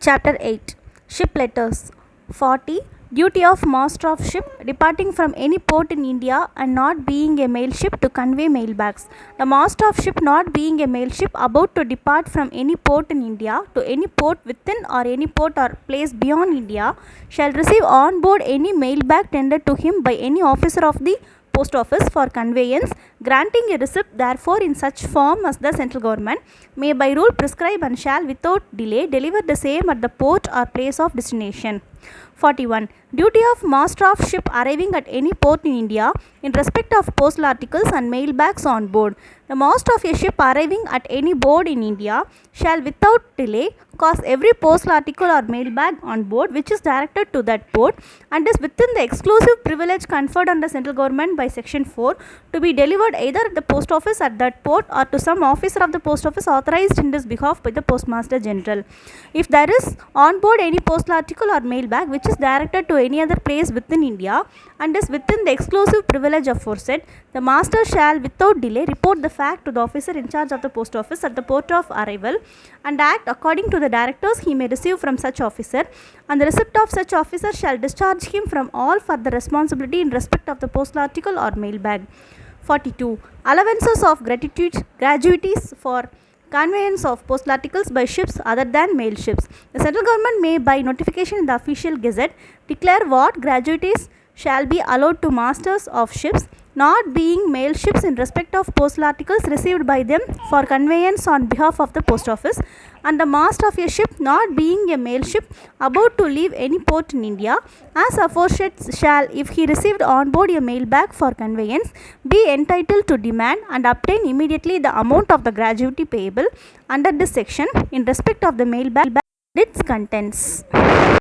Chapter 8 Ship Letters 40 Duty of Master of Ship departing from any port in India and not being a mail ship to convey mail bags. The master of ship not being a mail ship about to depart from any port in India to any port within or any port or place beyond India shall receive on board any mail bag tendered to him by any officer of the post office for conveyance, granting a receipt therefore in such form as the central government may by rule prescribe, and shall without delay deliver the same at the port or place of destination. 41. Duty of master of ship arriving at any port in India in respect of postal articles and mail bags on board. The master of a ship arriving at any port in India shall without delay cause every postal article or mail bag on board which is directed to that port and is within the exclusive privilege conferred on the central government by section 4 to be delivered either at the post office at that port or to some officer of the post office authorized in this behalf by the postmaster general. If there is on board any postal article or mail bag which is directed to any other place within India and is within the exclusive privilege aforesaid, the master shall without delay report the fact to the officer in charge of the post office at the port of arrival and act according to the directives he may receive from such officer, and the receipt of such officer shall discharge him from all further responsibility in respect of the postal article or mail bag. 42. Allowances of gratuities for conveyance of postal articles by ships other than mail ships. The central government may by notification in the official gazette declare what gratuities shall be allowed to masters of ships not being mail ships in respect of postal articles received by them for conveyance on behalf of the post office, and the master of a ship not being a mail ship about to leave any port in India as aforesaid shall, if he received on board a mail bag for conveyance, be entitled to demand and obtain immediately the amount of the gratuity payable under this section in respect of the mail bag and its contents.